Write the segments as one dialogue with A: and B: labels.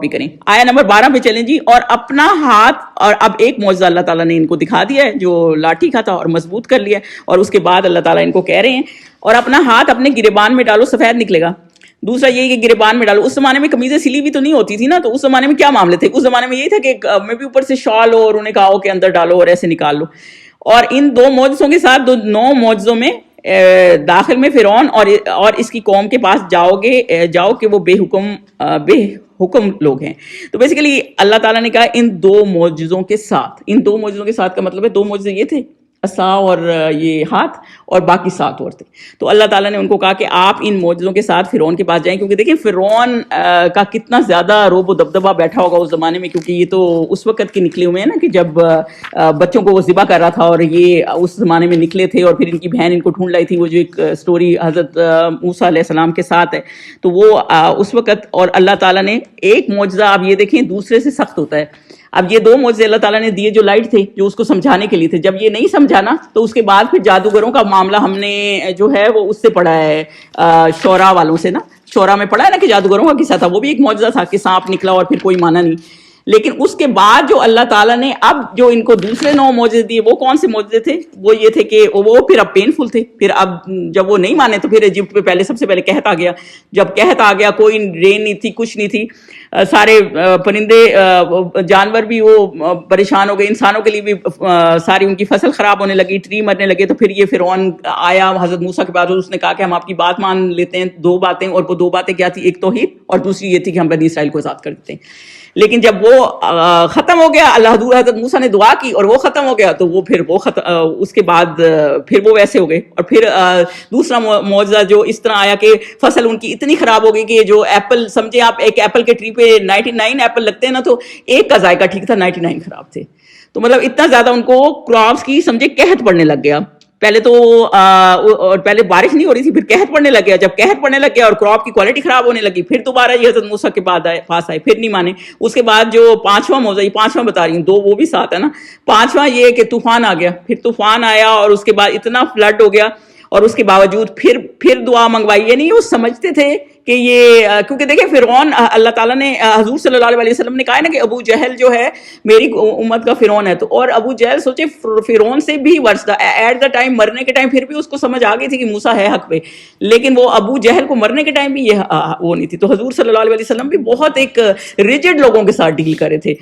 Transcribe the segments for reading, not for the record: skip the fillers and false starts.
A: Copy کریں. آیا number 12 پہ چلیں جی. اور اپنا ہاتھ, اور اب ایک معجزہ اللہ تعالیٰ نے ان کو دکھا دیا ہے جو لاٹھی کا تھا اور مضبوط کر لیا, اور اس کے بعد اللہ تعالیٰ ان کو کہہ رہے ہیں اور اپنا ہاتھ اپنے گریبان میں ڈالو سفید نکلے گا. دوسرا یہ کہ گریبان میں ڈالو. اس زمانے میں قمیضیں سلی بھی تو نہیں ہوتی تھی نا, تو اس زمانے میں کیا معاملے تھے؟ اس زمانے میں یہی تھا کہ میں بھی اوپر سے شال ہو اور انہیں کہا ہو کہ اندر ڈالو اور ایسے نکال لو. اور ان 2 معجزوں کے ساتھ 9 معجزوں میں داخل میں فرعون اور اس کی قوم کے پاس جاؤ کہ وہ بے حکم لوگ ہیں. تو بیسیکلی اللہ تعالیٰ نے کہا ان 2 معجزوں کے ساتھ کا مطلب ہے 2 معجزے یہ تھے, عصا اور یہ ہاتھ, اور باقی 7 اور تھے. تو اللہ تعالیٰ نے ان کو کہا کہ آپ ان معجزوں کے ساتھ فرعون کے پاس جائیں, کیونکہ دیکھیں فرعون کا کتنا زیادہ روب و دبدبہ بیٹھا ہوگا اس زمانے میں, کیونکہ یہ تو اس وقت کے نکلے ہوئے ہیں نا کہ جب بچوں کو وہ ذبح کر رہا تھا, اور یہ اس زمانے میں نکلے تھے, اور پھر ان کی بہن ان کو ڈھونڈ لائی تھی, وہ جو ایک سٹوری حضرت موسیٰ علیہ السلام کے ساتھ ہے. تو وہ اس وقت, اور اللہ تعالیٰ نے ایک معجزہ آپ یہ دیکھیں دوسرے سے سخت ہوتا ہے. اب یہ 2 معجزے اللہ تعالیٰ نے دیے جو لائٹ تھے, جو اس کو سمجھانے کے لیے تھے. جب یہ نہیں سمجھانا تو اس کے بعد پھر جادوگروں کا معاملہ ہم نے جو ہے وہ اس سے پڑھا ہے, شعراء والوں سے نا, شعراء میں پڑھا ہے نا کہ جادوگروں کا قصہ تھا, وہ بھی ایک معجزہ تھا کہ سانپ نکلا اور پھر کوئی مانا نہیں. لیکن اس کے بعد جو اللہ تعالیٰ نے اب جو ان کو دوسرے 9 معجزے دیے, وہ کون سے معجزے تھے؟ وہ یہ تھے کہ وہ پھر اب پینفل تھے. پھر اب جب وہ نہیں مانے تو پھر ایجپٹ پہ سب سے پہلے قحط آ گیا. جب قحط آ گیا, کوئی رین نہیں تھی, کچھ نہیں تھی, سارے پرندے جانور بھی وہ پریشان ہو گئے, انسانوں کے لیے بھی ساری ان کی فصل خراب ہونے لگی, ٹری مرنے لگے. تو پھر یہ فرعون آیا حضرت موسیٰ کے بعد, اس نے کہا کہ ہم آپ کی بات مان لیتے ہیں, 2 باتیں, اور وہ 2 باتیں کیا تھی؟ ایک توحید, اور دوسری یہ تھی کہ ہم بنی اسرائیل کو آزاد کر دیتے ہیں. لیکن جب وہ ختم ہو گیا, حضرت موسیٰ نے دعا کی اور وہ ختم ہو گیا, تو وہ پھر اس کے بعد پھر وہ ویسے ہو گئے. اور پھر دوسرا معجزہ جو اس طرح آیا کہ فصل ان کی اتنی خراب ہو گئی کہ جو ایپل, سمجھے آپ ایک ایپل کے ٹری پہ 99 ایپل لگتے ہیں نا, تو ایک کا ذائقہ ٹھیک تھا, 99 خراب تھے. تو مطلب اتنا زیادہ ان کو کراپس کی سمجھے قحط پڑنے لگ گیا. پہلے بارش نہیں ہو رہی تھی, پھر قحط پڑنے لگ گیا. جب قحط پڑنے لگ گیا اور کراپ کی کوالٹی خراب ہونے لگی, پھر دوبارہ یہ حضرت موسیٰ کے پاس آئے, پھر نہیں مانے. اس کے بعد جو 5واں معجزہ, یہ 5واں بتا رہی ہوں, 2 وہ بھی ساتھ ہے نا. 5واں یہ کہ طوفان آ گیا. پھر طوفان آیا اور اس کے بعد اتنا فلڈ ہو گیا, اور اس کے باوجود پھر دعا منگوائی. یہ نہیں وہ سمجھتے تھے کہ یہ, کیونکہ دیکھیں فرعون, اللہ تعالیٰ نے حضور صلی اللہ علیہ وسلم نے کہا ہے نا کہ ابو جہل جو ہے میری امت کا فرعون ہے. تو اور ابو جہل سوچے فرعون سے بھی ورس تھا ایٹ دا ٹائم, مرنے کے ٹائم پھر بھی اس کو سمجھ آ گئی تھی کہ موسیٰ ہے حق پہ, لیکن وہ ابو جہل کو مرنے کے ٹائم بھی یہ وہ نہیں تھی. تو حضور صلی اللہ علیہ وسلم بھی بہت ایک ریجڈ لوگوں کے ساتھ ڈیل کرے تھے.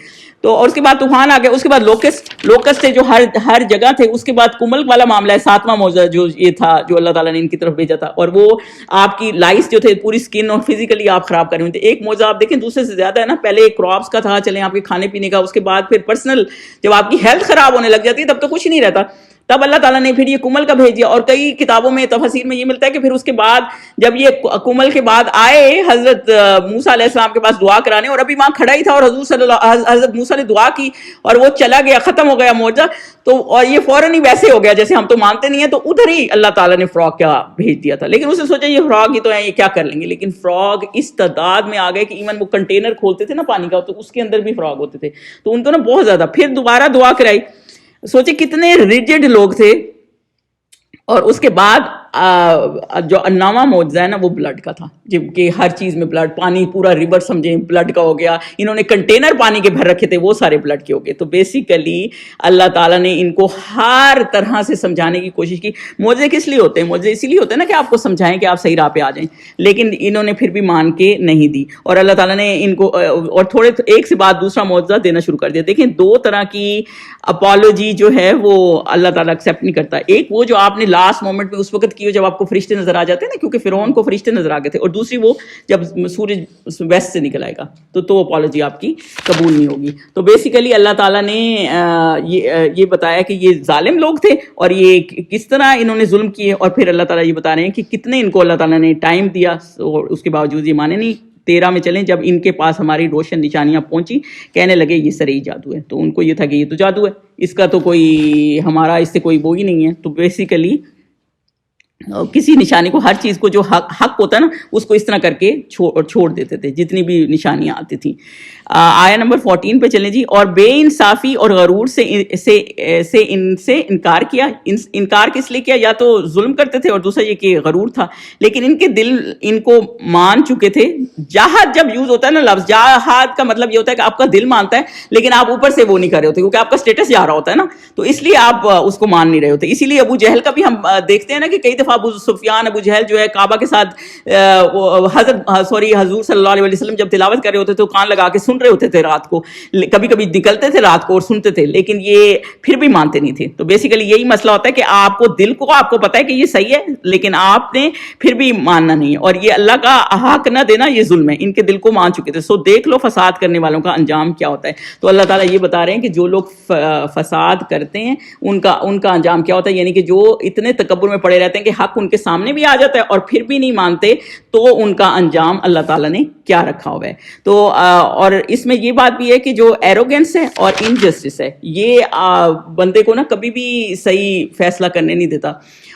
A: تو اور اس کے بعد طوفان آ گیا, اس کے بعد لوکسٹ تھے جو ہر جگہ تھے. اس کے بعد کمل والا معاملہ ہے, 7واں معجزہ جو یہ تھا جو اللہ تعالیٰ نے ان کی طرف بھیجا تھا, اور وہ آپ کی لائس جو تھے پوری اسکن اور فزیکلی آپ خراب کر رہے تھے. ایک معجزہ آپ دیکھیں دوسرے سے زیادہ ہے نا, پہلے کراپس کا تھا, چلیں آپ کے کھانے پینے کا, اس کے بعد پھر پرسنل, جب آپ کی ہیلتھ خراب ہونے لگ جاتی ہے تب تو کچھ نہیں رہتا. تب اللہ تعالیٰ نے پھر یہ کمل کا بھیج دیا. اور کئی کتابوں میں تفاسیر میں یہ ملتا ہے کہ پھر اس کے بعد جب یہ کمل کے بعد آئے حضرت موسیٰ علیہ السلام کے پاس دعا کرانے, اور ابھی وہاں کھڑا ہی تھا, اور حضرت موسیٰ نے دعا کی اور وہ چلا گیا, ختم ہو گیا معجزہ. تو اور یہ فوراً ہی ویسے ہو گیا جیسے ہم تو مانتے نہیں ہیں, تو ادھر ہی اللہ تعالیٰ نے فراغ کیا بھیج دیا تھا. لیکن اس نے سوچا یہ فراغ ہی تو ہے, یہ کیا کر لیں گے. لیکن فراغ اس تعداد میں آ گئے کہ ایون وہ کنٹینر کھولتے تھے نا پانی کا, تو اس کے اندر بھی فراغ ہوتے تھے. تو ان کو نا بہت زیادہ, پھر دوبارہ دعا کرائی. سوچے کتنے ریجڈ لوگ تھے. اور اس کے بعد جو 9واں معجزہ ہے نا وہ بلڈ کا تھا, جبکہ ہر چیز میں بلڈ, پانی پورا ریور سمجھیں بلڈ کا ہو گیا. انہوں نے کنٹینر پانی کے بھر رکھے تھے, وہ سارے بلڈ کے ہو گئے. تو بیسیکلی اللہ تعالیٰ نے ان کو ہر طرح سے سمجھانے کی کوشش کی. معجزے کس لیے ہوتے ہیں؟ معجزے اسی لیے ہوتے ہیں نا کہ آپ کو سمجھائیں کہ آپ صحیح راہ پہ آ جائیں. لیکن انہوں نے پھر بھی مان کے نہیں دی, اور اللہ تعالیٰ نے ان کو اور تھوڑے ایک سے بعد دوسرا معجزہ دینا شروع کر دیا. دیکھیں 2 طرح کی اپالوجی جو ہے وہ اللہ تعالیٰ ایکسیپٹ نہیں کرتا. ایک وہ جو آپ نے لاسٹ مومنٹ میں اس وقت کی جب آپ کو فرشتے نظر آ جاتے ہیں نا, کیونکہ فرعون کو فرشتے نظر آ گئے تھے. اور دوسری وہ جب سورج ویسٹ سے نکل آئے گا تو اپالوجی آپ کی قبول نہیں ہوگی. تو بیسیکلی اللہ تعالیٰ نے یہ بتایا کہ یہ ظالم لوگ تھے اور یہ کس طرح انہوں نے ظلم کیے, اور پھر اللہ تعالیٰ یہ بتا رہے ہیں کہ کتنے ان کو اللہ تعالیٰ نے ٹائم دیا, اور اس کے باوجود یہ مانے نہیں. 13 میں چلیں, جب ان کے پاس ہماری روشن نشانیاں پہنچی, کہنے لگے یہ سرئی جادو ہے. تو ان کو یہ تھا کہ یہ تو جادو ہے, اس کا تو کوئی ہمارا اس سے کوئی وہ ہی نہیں ہے. تو بیسیکلی کسی نشانی کو, ہر چیز کو جو حق ہوتا ہے نا اس کو اس طرح کر کے چھوڑ دیتے تھے جتنی بھی نشانیاں آتی تھیں. آیا نمبر 14 پہ چلیں جی. اور بے انصافی اور غرور سے ان سے انکار کیا. انکار کس لیے کیا؟ یا تو ظلم کرتے تھے اور دوسرا یہ کہ غرور تھا. لیکن ان کے دل ان کو مان چکے تھے. جہاد جب یوز ہوتا ہے نا لفظ, جہاد کا مطلب یہ ہوتا ہے کہ آپ کا دل مانتا ہے لیکن آپ اوپر سے وہ نہیں کر رہے ہوتے کیونکہ آپ کا اسٹیٹس جا رہا ہوتا ہے نا, تو اس لیے آپ اس کو مان نہیں رہے ہوتے. اسی لیے ابو جہل کا بھی ہم دیکھتے ہیں نا کہ کئی دفعہ ابو سفیان, ابو جہل جو ہے کعبہ کے ساتھ حضور صلی اللہ علیہ وسلم جب تلاوت کر رہے ہوتے تو کان لگا کے سن رہے ہوتے تھے رات کو, کبھی کبھی نکلتے تھے رات کو اور سنتے تھے, لیکن یہ پھر بھی مانتے نہیں تھے. تو بیسیکلی یہی مسئلہ ہوتا ہے کہ آپ کو دل کو آپ کو پتا ہے کہ یہ صحیح ہے لیکن آپ نے پھر بھی ماننا نہیں ہے, اور یہ اللہ کا حق نہ دینا یہ ظلم ہے. ان کے دل کو مان چکے تھے. سو دیکھ لو فساد کرنے والوں کا انجام کیا ہوتا ہے. تو اللہ تعالیٰ یہ بتا رہے ہیں کہ جو لوگ فساد کرتے ہیں ان کا انجام کیا ہوتا ہے, یعنی کہ جو اتنے تکبر میں پڑے رہتے ہیں کہ حق ان کے سامنے بھی آ جاتا ہے اور پھر بھی نہیں مانتے, تو ان کا انجام اللہ تعالیٰ نے کیا رکھا ہوا ہے. تو اور اس میں یہ بات بھی ہے کہ جو ایروگنس ہے اور انجسٹس ہے یہ بندے کو نا کبھی بھی صحیح فیصلہ کرنے نہیں دیتا.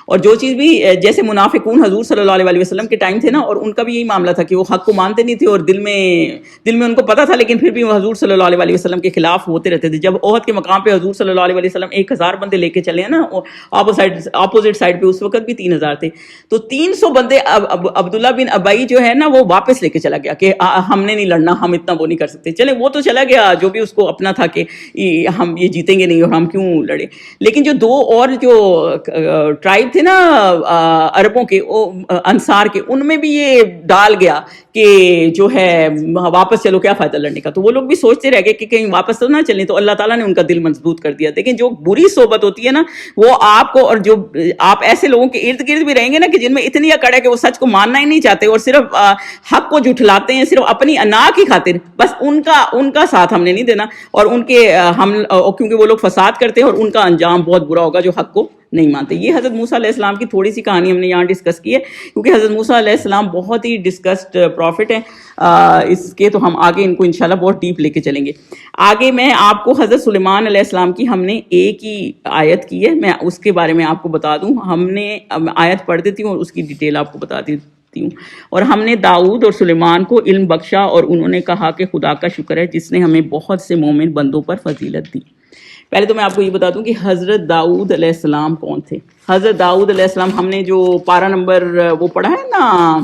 A: اور جو چیز بھی جیسے منافقون حضور صلی اللہ علیہ وسلم کے ٹائم تھے نا, اور ان کا بھی یہی معاملہ تھا کہ وہ حق کو مانتے نہیں تھے اور دل میں ان کو پتا تھا لیکن پھر بھی وہ حضور صلی اللہ علیہ وسلم کے خلاف ہوتے رہتے تھے. جب احد کے مقام پہ حضور صلی اللہ علیہ وسلم 1000 بندے لے کے چلے ہیں نا اپوزٹ سائڈ پہ, اس وقت بھی 3000 تھے, تو 300 بندے عبداللہ بن ابئی جو ہے نا وہ واپس لے کے چلا گیا کہ ہم نے نہیں لڑنا, ہم اتنا وہ نہیں کر سکتے. چلے وہ تو چلا گیا جو بھی اس کو اپنا تھا کہ ہم یہ جیتیں گے نہیں اور ہم کیوں لڑے. لیکن جو 2 اور جو ٹرائب تھے نا عربوں کے, انصار کے, ان میں بھی یہ ڈال گیا کہ جو ہے واپس چلو کیا فائدہ لڑنے کا. تو وہ لوگ بھی سوچتے رہ گئے کہ کہیں واپس تو نہ چلیں, تو اللہ تعالیٰ نے ان کا دل مضبوط کر دیا. لیکن جو بری صحبت ہوتی ہے نا وہ آپ کو, اور جو آپ ایسے لوگوں کے ارد گرد بھی رہیں گے نا کہ جن میں اتنی اکڑ ہے کہ وہ سچ کو ماننا ہی نہیں چاہتے اور صرف حق کو جھٹلاتے ہیں صرف اپنی انا کی خاطر, بس ان کا ساتھ ہم نے نہیں دینا. اور ان کے کیونکہ وہ لوگ فساد کرتے ہیں اور ان کا انجام بہت برا ہوگا جو حق کو نہیں مانتے. یہ حضرت موسیٰ علیہ السلام کی تھوڑی سی کہانی ہم نے یہاں ڈسکس کی ہے کیونکہ حضرت موسیٰ علیہ السلام بہت ہی ڈسکسڈ پروفٹ ہیں. اس کے تو ہم آگے ان کو انشاءاللہ بہت ڈیپ لے کے چلیں گے. آگے میں آپ کو حضرت سلیمان علیہ السلام کی ہم نے ایک ہی آیت کی ہے, میں اس کے بارے میں آپ کو بتا دوں. ہم نے آیت پڑھ دیتی ہوں اور اس کی ڈیٹیل آپ کو بتا دیتی ہوں. اور ہم نے داؤد اور سلیمان کو علم بخشا اور انہوں نے کہا کہ خدا کا شکر ہے جس نے ہمیں بہت سے مومن بندوں پر فضیلت دی. پہلے تو میں آپ کو یہ بتا دوں کہ حضرت داؤد علیہ السلام کون تھے. حضرت داؤد علیہ السلام ہم نے جو پارہ نمبر وہ پڑھا ہے نا,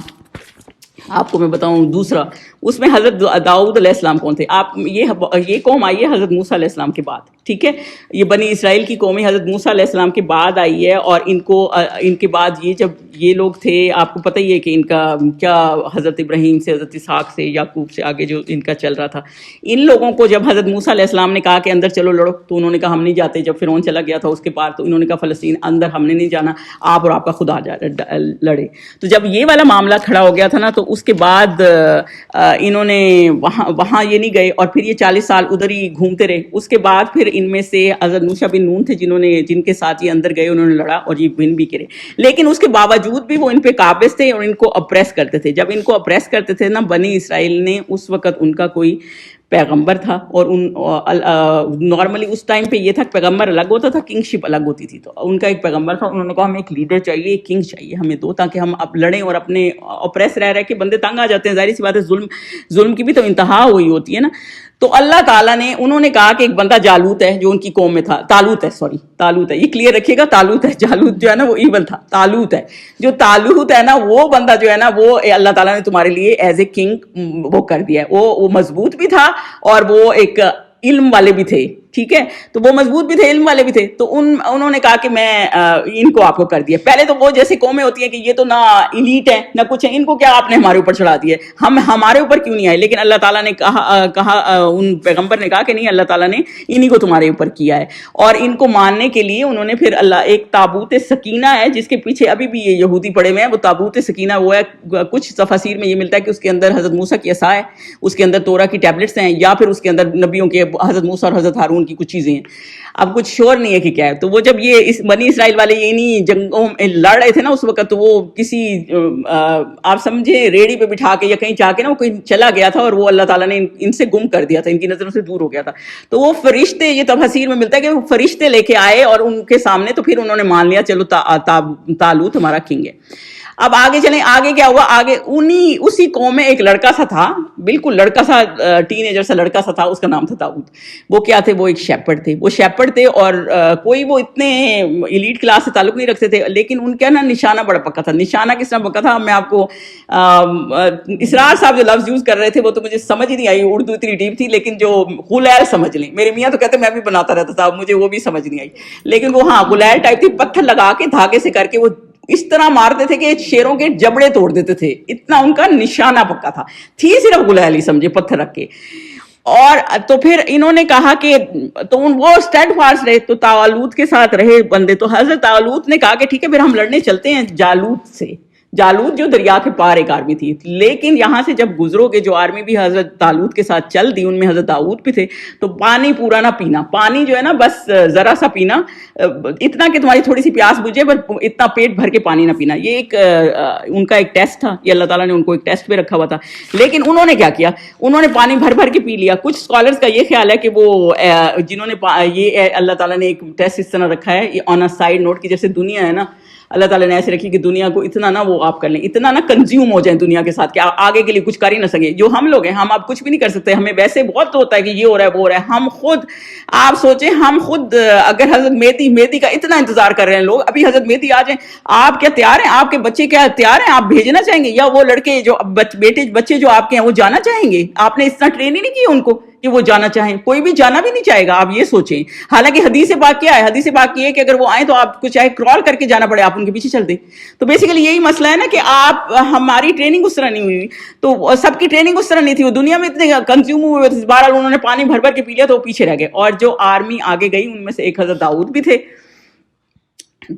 A: آپ کو میں بتاؤں دوسرا, اس میں حضرت داؤد علیہ السلام کون تھے. آپ یہ قوم آئی ہے حضرت موسیٰ علیہ السلام کے بعد, ٹھیک ہے, یہ بنی اسرائیل کی قوم حضرت موسیٰ علیہ السلام کے بعد آئی ہے. اور ان کے بعد یہ جب یہ لوگ تھے, آپ کو پتہ ہی ہے کہ ان کا کیا حضرت ابراہیم سے, حضرت اسحاق سے, یعقوب سے آگے جو ان کا چل رہا تھا. ان لوگوں کو جب حضرت موسیٰ علیہ السلام نے کہا کہ اندر چلو لڑو, تو انہوں نے کہا ہم نہیں جاتے. جب فرعون چلا گیا تھا اس کے پار, تو انہوں نے کہا فلسطین اندر ہم نے نہیں جانا, آپ اور آپ کا خدا لڑے. تو جب یہ والا معاملہ کھڑا ہو گیا تھا نا, تو اس کے بعد انہوں نے وہاں یہ نہیں گئے اور پھر یہ 40 سال ادھر ہی گھومتے رہے. اس کے بعد پھر ان میں سے حضرت یوشع بن نون تھے جن کے ساتھ یہ اندر گئے, انہوں نے لڑا اور یہ ون بھی کرے. لیکن اس کے باوجود بھی وہ ان پہ قابض تھے اور ان کو اپریس کرتے تھے. جب ان کو اپریس کرتے تھے نا بنی اسرائیل نے, اس وقت ان کا کوئی پیغمبر تھا, اور نارملی اس ٹائم پہ یہ تھا پیغمبر الگ ہوتا تھا, کنگ شپ الگ ہوتی تھی. تو ان کا ایک پیغمبر تھا, انہوں نے کہا ہمیں ایک لیڈر چاہیے, ایک کنگ چاہیے ہمیں دو, تاکہ ہم اب لڑیں. اور اپنے اپریس رہ کے بندے تنگ آ جاتے ہیں, ظاہر سی بات ہے, ظلم کی بھی تو انتہا ہوئی ہوتی ہے نا. تو اللہ تعالیٰ نے, انہوں نے کہا کہ ایک بندہ جالوت ہے جو ان کی قوم میں تھا, تالوت ہے, یہ کلیئر رکھیے گا, تالوت ہے. جالوت جو ہے نا وہ ایول تھا, تالوت ہے. جو تالوت ہے نا وہ بندہ جو ہے نا وہ اللہ تعالیٰ نے تمہارے لیے ایز اے کنگ وہ کر دیا ہے. وہ مضبوط بھی تھا اور وہ ایک علم والے بھی تھے, ٹھیک ہے. تو وہ مضبوط بھی تھے, علم والے بھی تھے. تو انہوں نے کہا کہ میں ان کو آپ کو کر دیا. پہلے تو وہ جیسی قومیں ہوتی ہیں کہ یہ تو نہ ایلیٹ ہے نہ کچھ ہے, ان کو کیا آپ نے ہمارے اوپر چڑھا دیا, ہمارے اوپر کیوں نہیں آئے. لیکن اللہ تعالیٰ نے کہا ان پیغمبر نے کہا کہ نہیں, اللہ تعالیٰ نے انہی کو تمہارے اوپر کیا ہے. اور ان کو ماننے کے لیے انہوں نے پھر ایک تابوت سکینہ ہے جس کے پیچھے ابھی بھی یہ یہودی پڑے ہوئے ہیں. وہ تابوت سکینہ وہ ہے, کچھ تفاسیر میں یہ ملتا ہے کہ اس کے اندر حضرت موسیٰ کی عصا ہے, اس کے اندر تورا کی ٹیبلٹس ہیں, یا پھر اس کے اندر نبیوں کے حضرت موسیٰ اور حضرت ہارون ان کی کچھ چیزیں ہیں, اب کچھ شور نہیں ہے کہ کیا ہے. تو وہ جب یہ اس بنی اسرائیل والے یہ نہیں جنگوں میں لڑ رہے تھے نا اس وقت, تو وہ کسی آپ سمجھے ریڑھی پہ بٹھا کے یا کہیں جا کے نا وہ کوئی چلا گیا تھا اور وہ اللہ تعالیٰ نے ان سے گم کر دیا تھا, ان کی نظروں سے دور ہو گیا تھا. تو وہ فرشتے, یہ تفسیر میں ملتا ہے کہ وہ فرشتے لے کے آئے اور ان کے سامنے, تو پھر انہوں نے مان لیا چلو طالوت ہمارا کنگ ہے. اب آگے چلیں, آگے کیا ہوا, آگے اسی قوم میں ایک لڑکا سا تھا, بالکل لڑکا سا, ٹین ایجر سا لڑکا سا تھا, اس کا نام تھا داؤد. وہ کیا تھے, وہ ایک شیپرڈ تھے. وہ شیپرڈ تھے اور کوئی وہ اتنے ایلیٹ کلاس سے تعلق نہیں رکھتے تھے, لیکن ان کا نا نشانہ بڑا پکا تھا. نشانہ کس طرح پکا تھا, میں آپ کو اسرار صاحب جو لفظ یوز کر رہے تھے وہ تو مجھے سمجھ ہی نہیں آئی, اردو اتنی ڈیپ تھی, لیکن جو غلیل سمجھ لیں, میرے میاں تو کہتے میں بھی بناتا رہتا تھا, مجھے وہ بھی سمجھ نہیں آئی, لیکن وہ ہاں غلیل ٹائپ تھی, پتھر لگا کے دھاگے سے کر کے وہ اس طرح مارتے تھے کہ شیروں کے جبڑے توڑ دیتے تھے, اتنا ان کا نشانہ پکا تھا. تھی صرف غلیل ہی سمجھے, پتھر رکھ کے. اور تو پھر انہوں نے کہا کہ تو وہ اسٹیڈ فاسٹ رہے, تو طالوت کے ساتھ رہے بندے. تو حضرت طالوت نے کہا کہ ٹھیک ہے پھر ہم لڑنے چلتے ہیں جالوت سے. جالوت جو دریا کے پار ایک آرمی تھی, لیکن یہاں سے جب گزرو گے جو آرمی بھی حضرت طالوت کے ساتھ چل دی, ان میں حضرت داؤد بھی تھے, تو پانی پورا نہ پینا, پانی جو ہے نا بس ذرا سا پینا, اتنا کہ تمہاری تھوڑی سی پیاس بجھے, پر اتنا پیٹ بھر کے پانی نہ پینا. یہ ایک ان کا ایک ٹیسٹ تھا, یہ اللہ تعالیٰ نے ان کو ایک ٹیسٹ پہ رکھا ہوا تھا. لیکن انہوں نے کیا کیا, انہوں نے پانی بھر بھر کے پی لیا. کچھ اسکالرس کا یہ خیال ہے کہ وہ جنہوں نے یہ اللہ تعالیٰ نے ایک ٹیسٹ اس طرح رکھا ہے آن اے سائڈ نوٹ, کہ جیسے دنیا ہے نا, اللہ تعالیٰ نے ایسے رکھی کہ دنیا کو اتنا نہ وہ آپ کر لیں, اتنا نہ کنزیوم ہو جائیں دنیا کے ساتھ کہ آگے کے لیے کچھ کر ہی نہ سکیں. جو ہم لوگ ہیں, ہم اب کچھ بھی نہیں کر سکتے, ہمیں ویسے بہت ہوتا ہے کہ یہ ہو رہا ہے وہ ہو رہا ہے. ہم خود آپ سوچیں, ہم خود اگر حضرت مہدی کا اتنا انتظار کر رہے ہیں لوگ, ابھی حضرت مہدی آ جائیں, آپ کیا تیار ہیں, آپ کے بچے کیا تیار ہیں, آپ بھیجنا چاہیں گے, یا وہ لڑکے جو بچے جو آپ کے ہیں وہ جانا چاہیں گے؟ آپ نے اتنا ٹرین ہی نہیں کیا ان کو کہ وہ جانا چاہیں, کوئی بھی جانا بھی نہیں چاہے گا, آپ یہ سوچیں. حالانکہ حدیث پاک کیا ہے, حدیث پاک یہ ہے کہ اگر وہ آئیں تو آپ کو چاہے کرال کر کے جانا پڑے, آپ ان کے پیچھے چل دیں. تو بیسیکلی یہی مسئلہ ہے نا کہ آپ, ہماری ٹریننگ اس طرح نہیں ہوئی, تو سب کی ٹریننگ اس طرح نہیں تھی, وہ دنیا میں اتنے کنزیوم ہوئے تھے, بہرحال انہوں نے پانی بھر بھر کے پی لیا تو وہ پیچھے رہ گئے. اور جو آرمی آگے گئی ان میں سے ایک حضرت داؤد بھی تھے,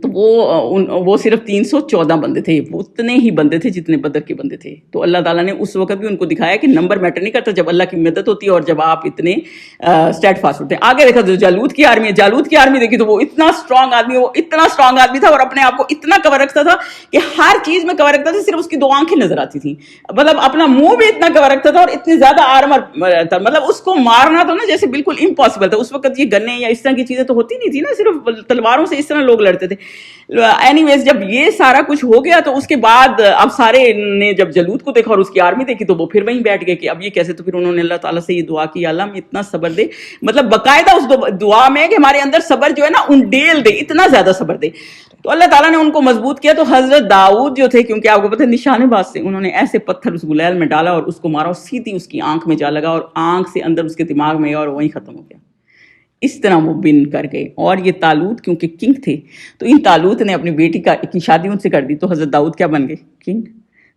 A: تو وہ صرف 314 بندے تھے, اتنے ہی بندے تھے جتنے بدر کے بندے تھے. تو اللہ تعالیٰ نے اس وقت بھی ان کو دکھایا کہ نمبر میٹر نہیں کرتا جب اللہ کی مدد ہوتی ہے اور جب آپ اتنے اسٹیڈ فاسٹ ہوتے ہیں. آگے دیکھا تو جالوت کی آرمی ہے, جالوت کی آرمی دیکھی تو وہ اتنا اسٹرانگ آدمی, وہ اتنا اسٹرانگ آدمی تھا اور اپنے آپ کو اتنا کور رکھتا تھا کہ ہر چیز میں کور رکھتا تھا, صرف اس کی 2 آنکھیں نظر آتی تھیں, مطلب اپنا منہ بھی اتنا کور رکھتا تھا اور اتنی زیادہ آرمر تھا, مطلب اس کو مارنا تو نا جیسے بالکل امپاسبل تھا. اس وقت یہ گنے یا اس طرح کی چیزیں تو ہوتی نہیں تھی نا, صرف تلواروں سے اس طرح لوگ لڑتے تھے. اینی ویز جب یہ سارا کچھ ہو گیا تو اس کے بعد اب سارے نے جب جالوت کو دیکھا اور اس کی آرمی دیکھی تو وہ پھر وہیں بیٹھ گئے کہ اب یہ کیسے. تو پھر انہوں نے اللہ تعالیٰ سے یہ دعا کی, اللہ ہمیں اتنا صبر دے, مطلب باقاعدہ اس دعا میں کہ ہمارے اندر صبر جو ہے نا انڈیل دے, اتنا زیادہ صبر دے. تو اللہ تعالیٰ نے ان کو مضبوط کیا. تو حضرت داؤد جو تھے, کیونکہ آپ کو پتہ ہے نشانے باز سے, انہوں نے ایسے پتھر اس غلیل میں ڈالا اور اس کو مارا, اور سیدھی اس کی آنکھ میں جا لگا اور آنکھ سے اندر اس کے دماغ میں, اور وہیں ختم ہو گیا. اس طرح وہ بن کر گئے. اور یہ طالوت کیونکہ کنگ تھے, تو ان طالوت نے اپنی بیٹی کی شادی ان سے کر دی, تو حضرت داؤد کیا بن گئے, کنگ.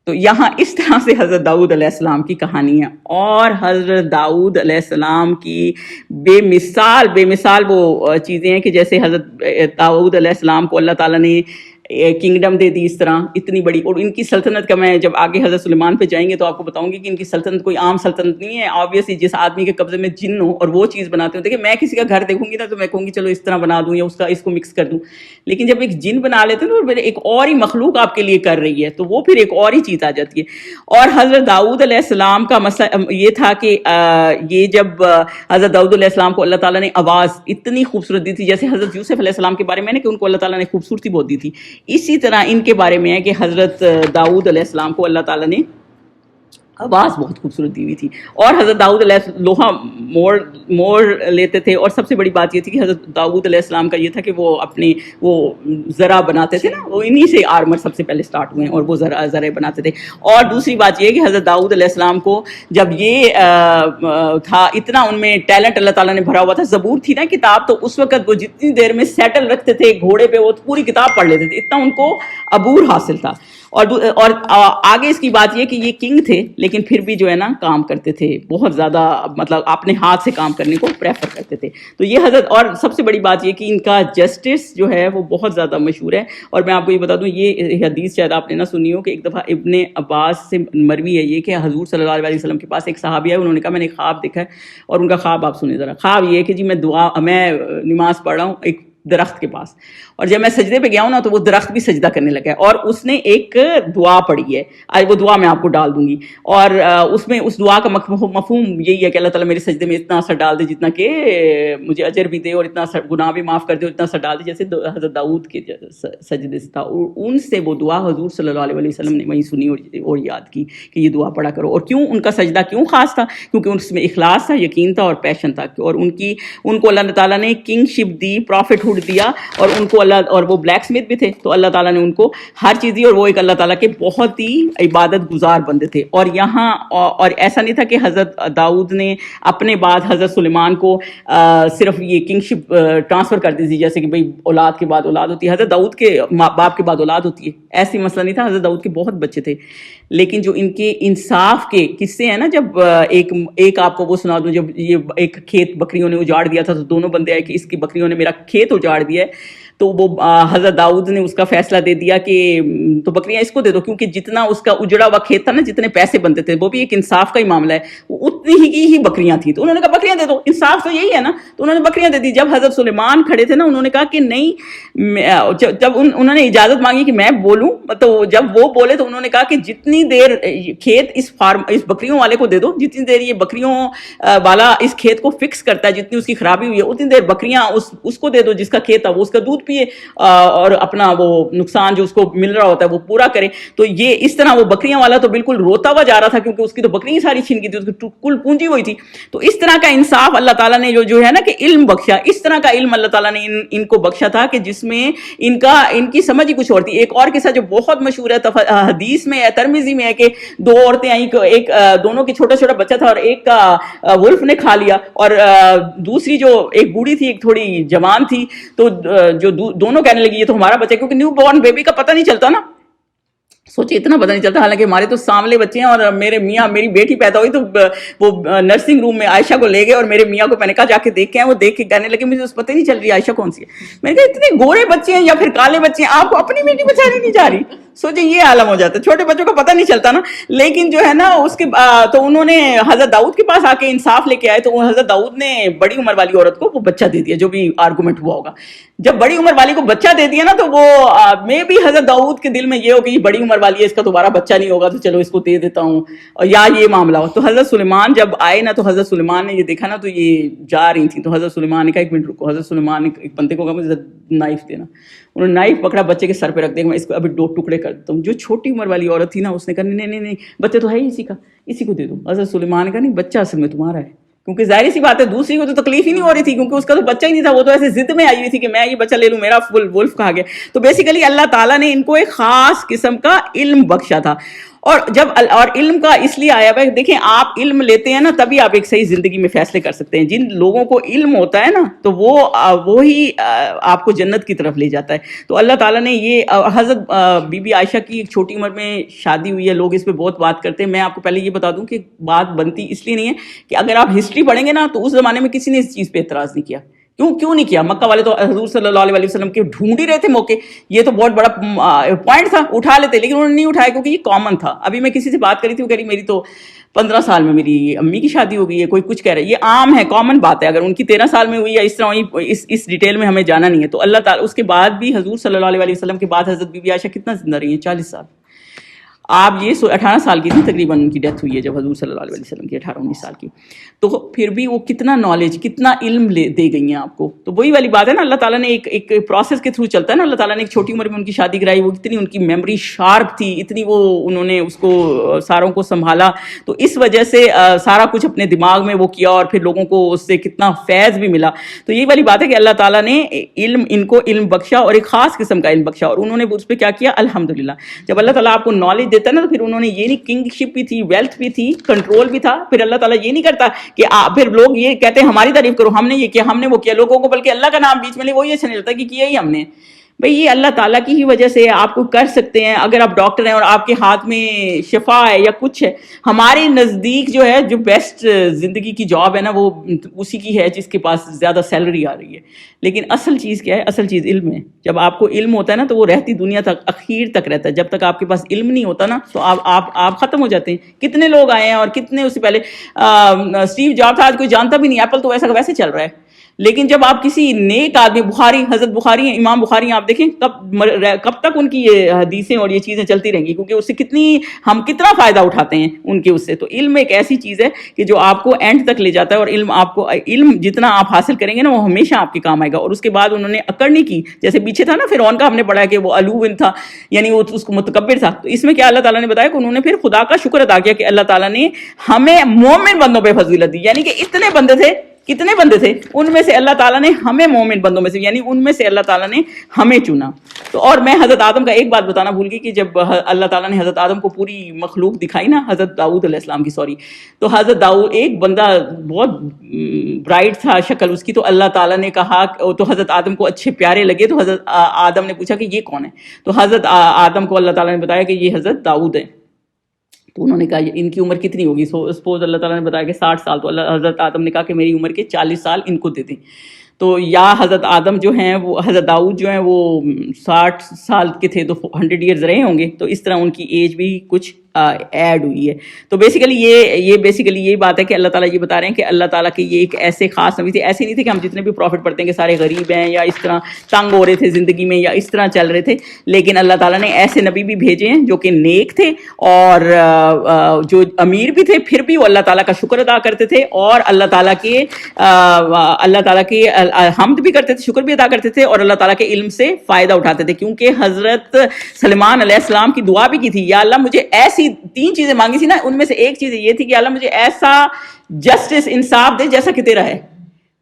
A: تو یہاں اس طرح سے حضرت داؤد علیہ السلام کی کہانی ہے. اور حضرت داؤد علیہ السلام کی بے مثال وہ چیزیں ہیں کہ جیسے حضرت داؤد علیہ السلام کو اللہ تعالیٰ نے کنگڈم دے دی اس طرح اتنی بڑی. اور ان کی سلطنت کا میں جب آگے حضرت سلیمان پہ جائیں گے تو آپ کو بتاؤں گی کہ ان کی سلطنت کوئی عام سلطنت نہیں ہے. آبویسلی جس آدمی کے قبضے میں جن ہو اور وہ چیز بناتے ہوں, دیکھیں میں کسی کا گھر دیکھوں گی نا تو میں کہوں گی چلو اس طرح بنا دوں یا اس کو مکس کر دوں, لیکن جب ایک جن بنا لیتے ہیں تو پھر ایک اور ہی مخلوق آپ کے لیے کر رہی ہے, تو وہ پھر ایک اور ہی چیز آ جاتی ہے. اور حضرت داؤد علیہ السلام کا مسئلہ یہ تھا کہ یہ جب حضرت داؤد علیہ السلام کو اللہ تعالیٰ نے آواز اتنی خوبصورت دی تھی, جیسے حضرت یوسف علیہ السلام کے بارے میں نے کہ ان کو اللہ تعالیٰ نے خوبصورتی بہت دی تھی, اسی طرح ان کے بارے میں ہے کہ حضرت داؤد علیہ السلام کو اللہ تعالیٰ نے آواز بہت خوبصورت دی ہوئی تھی. اور حضرت داؤد علیہ لوہا موڑ لیتے تھے, اور سب سے بڑی بات یہ تھی کہ حضرت داؤد علیہ السلام کا یہ تھا کہ وہ اپنے وہ ذرا بناتے تھے نا, وہ انہی سے آرمر سب سے پہلے سٹارٹ ہوئے ہیں, اور وہ ذرے بناتے تھے. اور دوسری بات یہ کہ حضرت داؤد علیہ السلام کو جب یہ تھا اتنا ان میں ٹیلنٹ اللہ تعالیٰ نے بھرا ہوا تھا. زبور تھی نا کتاب, تو اس وقت وہ جتنی دیر میں سیٹل رکھتے تھے گھوڑے پہ وہ پوری کتاب پڑھ لیتے تھے, اتنا ان کو عبور حاصل تھا. اور آگے اس کی بات یہ کہ یہ کنگ تھے لیکن پھر بھی جو ہے نا کام کرتے تھے بہت زیادہ, مطلب اپنے ہاتھ سے کام کرنے کو پریفر کرتے تھے. تو یہ حضرت, اور سب سے بڑی بات یہ کہ ان کا جسٹس جو ہے وہ بہت زیادہ مشہور ہے. اور میں آپ کو یہ بتا دوں, یہ حدیث شاید آپ نے نہ سنی ہو کہ ایک دفعہ ابن عباس سے مروی ہے یہ کہ حضور صلی اللہ علیہ وسلم کے پاس ایک صحابی ہے, انہوں نے کہا میں نے خواب دیکھا ہے. اور ان کا خواب آپ سنیں ذرا. خواب یہ ہے کہ جی میں نماز پڑھ رہا ہوں ایک درخت کے پاس, اور جب میں سجدے پہ گیا ہوں نا تو وہ درخت بھی سجدہ کرنے لگا ہے, اور اس نے ایک دعا پڑھی ہے. آج وہ دعا میں آپ کو ڈال دوں گی, اور اس میں اس دعا کا مفہوم یہی ہے کہ اللہ تعالیٰ میرے سجدے میں اتنا اثر ڈال دے جتنا کہ مجھے اجر بھی دے, اور اتنا گناہ بھی معاف کر دے, اور اتنا اثر ڈال دے جیسے حضرت داؤد کے سجدے سے تھا. ان سے وہ دعا حضور صلی اللہ علیہ وسلم نے وہیں سنی اور یاد کی کہ یہ دعا پڑھا کرو. اور کیوں ان کا سجدہ کیوں خاص تھا؟ کیونکہ اس میں اخلاص تھا, یقین تھا اور پیشن تھا, اور ان کو اللہ تعالیٰ نے کنگ شپ دی, پروفٹ ہوڈ دیا, اور ان کو اللہ, اور وہ بلیک اسمتھ بھی تھے تو اللہ تعالیٰ نے ان کو ہر چیز دی, اور وہ ایک اللہ تعالیٰ کے بہت ہی عبادت گزار بندے تھے. اور یہاں اور ایسا نہیں تھا کہ حضرت داؤد نے اپنے بعد حضرت سلیمان کو صرف یہ کنگ شپ ٹرانسفر کر دی تھی جیسے کہ بھئی اولاد کے بعد اولاد ہوتی ہے, حضرت داؤد کے باپ کے بعد اولاد ہوتی ہے, ایسی مسئلہ نہیں تھا. حضرت داؤد کے بہت بچے تھے, لیکن جو ان کے انصاف کے قصے ہیں نا, جب ایک آپ کو وہ سنا دوں, جب یہ ایک کھیت بکریوں نے اجاڑ دیا تھا تو دونوں بندے آئے کہ اس کی بکریوں نے میرا کھیت اجاڑ دیا ہے, تو وہ حضرت داؤد نے اس کا فیصلہ دے دیا کہ تو بکریاں اس کو دے دو, کیونکہ جتنا اس کا اجڑا ہوا کھیت تھا نا, جتنے پیسے بنتے تھے, وہ بھی ایک انصاف کا ہی معاملہ ہے, اتنی ہی بکریاں تھیں. تو انہوں نے کہا بکریاں دے دو, انصاف تو یہی ہے نا, تو انہوں نے بکریاں دے دی. جب حضرت سلیمان کھڑے تھے نا, انہوں نے کہا کہ نہیں, جب انہوں نے اجازت مانگی کہ میں بولوں, تو جب وہ بولے تو انہوں نے کہا کہ جتنی دیر کھیت اس بکریوں والے کو دے دو, جتنی دیر یہ بکریوں والا اس کھیت کو فکس کرتا ہے, جتنی اس کی خرابی ہوئی ہے اتنی دیر بکریاں اس کو دے دو جس کا کھیت تھا, وہ اس کا دودھ پیے اور اپنا وہ نقصان جو اس کو مل رہا ہوتا ہے وہ پورا کرے. تو یہ اس طرح وہ بکریاں والا تو بالکل روتا ہوا جا رہا تھا کیونکہ اس کی تو بکریاں ساری چھین گئی تھی, اس کی کل پونجی ہوئی تھی. تو اس طرح کا انصاف اللہ تعالیٰ نے جو ہے نا کہ علم بخشا, اس طرح کا علم اللہ تعالیٰ نے ان کو بخشا تھا کہ جس میں ان کی سمجھ ہی کچھ اور تھی. ایک اور قصہ جو بہت مشہور ہے, حدیث میں ہے, ترمذی میں ہے, کہ دو عورتیں آئیں, ایک دونوں کی چھوٹا چھوٹا بچہ تھا اور ایک کا ولف نے کھا لیا, اور دوسری جو ایک بوڑھی تھی ایک تھوڑی جوان تھی, تو جو دونوں کہنے لگی یہ تو ہمارا بچہ, کیونکہ نیو بورن بیبی کا پتہ نہیں چلتا نا, سوچے اتنا پتہ نہیں چلتا. حالانکہ ہمارے تو سامنے بچے ہیں, اور میرے میاں, میری بیٹی پیدا ہوئی تو وہ نرسنگ روم میں عائشہ کو لے گئے, اور میرے میاں کو میں نے کہا جا کے دیکھ کے ہیں, وہ دیکھ کے کہنے لگے مجھے پتہ ہی نہیں چل رہی عائشہ کون سی ہے. میں نے کہا اتنے گورے بچے ہیں یا پھر کالے بچے ہیں, آپ کو اپنی بیٹی بچانے نہیں جا رہی. سوچے یہ عالم ہو جاتا ہے, چھوٹے بچوں کا پتہ نہیں چلتا نا. لیکن جو ہے نا اس کے تو انہوں نے حضرت داؤد کے پاس آ کے انصاف لے کے آئے, تو حضرت داؤد نے بڑی عمر والی عورت کو وہ بچہ دے دیا, جو بھی آرگومنٹ ہوا ہوگا. جب بڑی عمر والی کو بچہ دے دیا نا, تو وہ میں بھی حضرت داؤد کے دل میں یہ ہو کہ یہ بڑی عمر والی ہے, اس کا دوبارہ بچہ نہیں ہوگا تو چلو اس کو دے دیتا ہوں, اور یا یہ معاملہ ہو. تو حضرت سلیمان جب آئے نا, تو حضرت سلیمان نے یہ دیکھا نا, تو یہ جا رہی تھیں, تو حضرت سلیمان نے کہا ایک منٹ رکو. حضرت سلیمان نے ایک بندے کو کہا مجھے نائف دینا, انہوں نے نائف پکڑا, بچے کے سر پہ رکھ دیا, میں اس کو ابھی 2 ٹکڑے کر دیتا ہوں. جو چھوٹی عمر والی عورت تھی نا, اس نے کہا نہیں بچے تو ہے ہی اسی کو دے دو. حضرت سلیمان نے کہا نہیں, بچہ اصل میں تمہارا ہے, کیونکہ ظاہر سی بات ہے دوسری کو تو تکلیف ہی نہیں ہو رہی تھی, کیونکہ اس کا تو بچہ ہی نہیں تھا, وہ تو ایسے ضد میں آئی ہوئی تھی کہ میں یہ بچہ لے لوں, میرا ولف کہا گیا. تو بیسیکلی اللہ تعالیٰ نے ان کو ایک خاص قسم کا علم بخشا تھا. اور علم کا اس لیے آیا ہوا ہے, دیکھیں آپ علم لیتے ہیں نا, تبھی آپ ایک صحیح زندگی میں فیصلے کر سکتے ہیں. جن لوگوں کو علم ہوتا ہے نا, تو وہی آپ کو جنت کی طرف لے جاتا ہے. تو اللہ تعالیٰ نے یہ, حضرت بی بی عائشہ کی ایک چھوٹی عمر میں شادی ہوئی ہے, لوگ اس پہ بہت بات کرتے ہیں. میں آپ کو پہلے یہ بتا دوں کہ بات بنتی اس لیے نہیں ہے کہ اگر آپ ہسٹری پڑھیں گے نا, تو اس زمانے میں کسی نے اس چیز پہ اعتراض نہیں کیا. کیوں نہیں کیا؟ مکہ والے تو حضور صلی اللہ علیہ وسلم کے ڈھونڈ ہی رہے تھے موقع, یہ تو بہت بڑا پوائنٹ تھا, اٹھا لیتے, لیکن انہوں نے نہیں اٹھایا کیونکہ یہ کامن تھا. ابھی میں کسی سے بات کری تھی, وہ کہہ رہی میری تو 15 سال میں میری امی کی شادی ہو گئی ہے, کوئی کچھ کہہ رہا ہے, یہ عام ہے, کامن بات ہے. اگر ان کی 13 سال میں ہوئی یا اس طرح ہوئی, اس ڈیٹیل میں ہمیں جانا نہیں ہے. تو اللہ تعالیٰ اس کے بعد بھی حضور صلی اللہ علیہ وسلم کے بعد حضرت بی بی عائشہ کتنا زندہ رہی ہیں؟ 40 سال. آپ یہ 18 سال کی تھی تقریباً ان کی ڈیتھ ہوئی ہے, جب حضور صلی اللہ علیہ وسلم کی 18-19 سال کی. تو پھر بھی وہ کتنا نالج, کتنا علم دے گئی ہیں آپ کو. تو وہی والی بات ہے نا, اللہ تعالیٰ نے ایک پروسیس کے تھرو چلتا ہے نا. اللہ تعالیٰ نے ایک چھوٹی عمر میں ان کی شادی کرائی, وہ اتنی ان کی میموری شارپ تھی, اتنی وہ انہوں نے اس کو ساروں کو سنبھالا, تو اس وجہ سے سارا کچھ اپنے دماغ میں وہ کیا, اور پھر لوگوں کو اس سے کتنا فیض بھی ملا. تو یہی والی بات ہے کہ اللہ تعالیٰ نے ان کو علم بخشا, اور ایک خاص قسم کا علم بخشا, اور انہوں نے اس پہ کیا کیا, الحمدللہ. جب اللہ تعالیٰ آپ کو نالج دیتا ہے نا, تو پھر انہوں نے یہ نہیں, کنگ شپ بھی تھی, ویلتھ بھی تھی, کنٹرول بھی تھا. پھر اللہ تعالیٰ یہ نہیں کرتا کہ پھر لوگ یہ کہتے ہیں ہماری تعریف کرو, ہم نے یہ کیا, ہم نے وہ کیا لوگوں کو, بلکہ اللہ کا نام بیچ میں لے, وہ یہ اچھا نہیں لگتا کہ کیا ہی ہم نے. بھئی یہ اللہ تعالیٰ کی ہی وجہ سے آپ کو کر سکتے ہیں. اگر آپ ڈاکٹر ہیں اور آپ کے ہاتھ میں شفا ہے یا کچھ ہے, ہمارے نزدیک جو ہے جو بیسٹ زندگی کی جاب ہے نا وہ اسی کی ہے جس کے پاس زیادہ سیلری آ رہی ہے. لیکن اصل چیز کیا ہے؟ اصل چیز علم ہے. جب آپ کو علم ہوتا ہے نا تو وہ رہتی دنیا تک اخیر تک رہتا ہے. جب تک آپ کے پاس علم نہیں ہوتا نا تو آپ ختم ہو جاتے ہیں. کتنے لوگ آئے ہیں اور کتنے اس سے پہلے اسٹیو جاب تھا, آج کوئی جانتا بھی نہیں. ایپل تو ویسا ویسے چل رہا ہے. لیکن جب آپ کسی نیک آدمی, بخاری, حضرت بخاری ہیں, امام بخاری ہیں, آپ دیکھیں کب تک ان کی یہ حدیثیں اور یہ چیزیں چلتی رہیں گی, کیونکہ اس سے ہم کتنا فائدہ اٹھاتے ہیں ان کے اس سے. تو علم ایک ایسی چیز ہے کہ جو آپ کو اینڈ تک لے جاتا ہے, اور علم جتنا آپ حاصل کریں گے نا وہ ہمیشہ آپ کے کام آئے گا. اور اس کے بعد انہوں نے اکڑ نہیں کی, جیسے پیچھے تھا نا فرعون کا, ہم نے پڑھا کہ وہ علوّن تھا, یعنی وہ اس کو متکبر تھا. تو اس میں کیا اللہ تعالیٰ نے بتایا کہ انہوں نے پھر خدا کا شکر ادا کیا کہ اللہ تعالیٰ نے ہمیں مومن بندوں پہ فضیلت دی. یعنی کہ اتنے بندے تھے, کتنے بندے تھے, ان میں سے اللہ تعالیٰ نے ہمیں مومن بندوں میں سے, یعنی ان میں سے اللہ تعالیٰ نے ہمیں چنا. تو اور میں حضرت آدم کا ایک بات بتانا بھول گئی کہ جب اللہ تعالیٰ نے حضرت آدم کو پوری مخلوق دکھائی نا, حضرت داؤد علیہ السلام کی, تو حضرت داؤد ایک بندہ بہت برائٹ تھا شکل اس کی, تو اللہ تعالیٰ نے کہا, تو حضرت آدم کو اچھے پیارے لگے, تو حضرت آدم نے پوچھا کہ یہ کون ہے؟ تو حضرت آدم کو اللہ تعالیٰ نے بتایا کہ یہ حضرت داؤد ہے. تو انہوں نے کہا ان کی عمر کتنی ہوگی؟ سپوز اللہ تعالیٰ نے بتایا کہ 60 سال. تو حضرت آدم نے کہا کہ میری عمر کے 40 سال ان کو دے دیں. تو یا حضرت آدم جو ہیں وہ, حضرت داؤد جو ہیں وہ 60 سال کے تھے تو 100 ایئرز رہے ہوں گے, تو اس طرح ان کی ایج بھی کچھ ایڈ ہوئی ہے. تو بیسیکلی یہی بات ہے کہ اللہ تعالیٰ یہ بتا رہے ہیں کہ اللہ تعالیٰ کے یہ ایک ایسے خاص نبی تھے. ایسے نہیں تھے کہ ہم جتنے بھی پروفٹ پڑھتے ہیں کہ سارے غریب ہیں یا اس طرح تنگ ہو رہے تھے زندگی میں یا اس طرح چل رہے تھے, لیکن اللہ تعالیٰ نے ایسے نبی بھی بھیجے ہیں جو کہ نیک تھے اور جو امیر بھی تھے, پھر بھی وہ اللہ تعالیٰ کا شکر ادا کرتے تھے اور اللہ تعالیٰ کے حمد بھی کرتے تھے, شکر بھی ادا کرتے تھے, اور اللہ تعالیٰ کے علم سے فائدہ اٹھاتے تھے. کیونکہ حضرت سلیمان علیہ السلام کی دعا بھی کی تھی, یا اللہ مجھے ایسی 3 چیزیں مانگی تھی نا, ان میں سے ایک چیز یہ تھی کہ اللہ مجھے ایسا جسٹس, انصاف دے جیسا کہ تیرا ہے.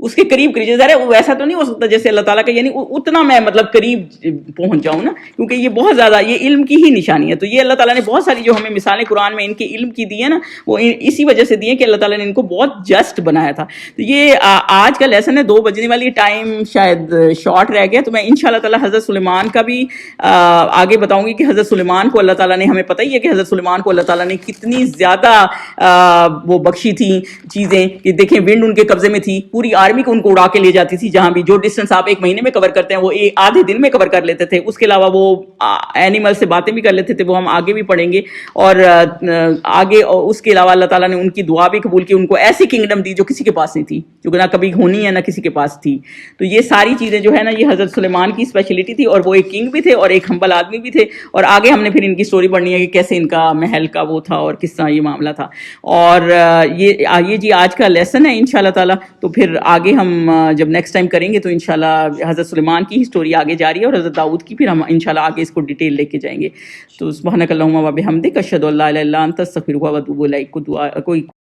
A: اس کے قریب ذرا ویسا تو نہیں ہو سکتا جیسے اللہ تعالیٰ کا, یعنی اتنا میں مطلب قریب پہنچ جاؤں نا, کیونکہ یہ بہت زیادہ یہ علم کی ہی نشانی ہے. تو یہ اللہ تعالیٰ نے بہت ساری جو ہمیں مثالیں قرآن میں ان کے علم کی دی ہیں نا, وہ اسی وجہ سے دی ہیں کہ اللہ تعالیٰ نے ان کو بہت جسٹ بنایا تھا. تو یہ آج کا لیسن ہے, 2 بجنے والی, ٹائم شاید شارٹ رہ گیا, تو میں ان شاء اللہ تعالیٰ حضرت سلیمان کا بھی آگے بتاؤں گی کہ حضرت سلیمان کو اللہ تعالیٰ نے, ہمیں پتہ ہی ہے کہ حضرت سلیمان کو اللہ تعالیٰ نے کتنی زیادہ وہ بخشی تھیں چیزیں, کہ دیکھیں ونڈ ان کے قبضے میں تھی, پوری آرمی کو ان کو اڑا کے لے جاتی تھی, جہاں بھی جو ڈسٹینس آپ 1 مہینے میں کور کرتے ہیں وہ آدھے دن میں کور کر لیتے تھے. اس کے علاوہ وہ اینیمل سے باتیں بھی کر لیتے تھے, وہ ہم آگے بھی پڑھیں گے. اور آگے اس کے علاوہ اللہ تعالیٰ نے ان کی دعا بھی قبول کی, ان کو ایسی کنگڈم دی جو کسی کے پاس نہیں تھی, جو نہ کبھی ہونی ہے نہ کسی کے پاس تھی. تو یہ ساری چیزیں جو ہے نا, یہ حضرت سلیمان کی اسپیشلٹی تھی, اور وہ ایک کنگ بھی تھے اور ایک ہمبل آدمی بھی تھے. اور آگے ہم نے پھر ان کی سٹوری پڑھنی ہے کہ کیسے ان کا محل کا وہ تھا اور کس طرح یہ معاملہ تھا. اور یہ جی آج کا لیسن ہے ان شاء اللہ تعالیٰ. تو پھر آگے ہم جب نیکسٹ ٹائم کریں گے تو انشاءاللہ حضرت سلیمان کی ہسٹوری آگے جاری ہے, اور حضرت داؤد کی پھر ہم انشاءاللہ آگے اس کو ڈیٹیل لے کے جائیں گے. تو سبحانک اللہم و بحمدک اشہد ان لا الہ الا انت استغفرک و اتوب الیک. کوئی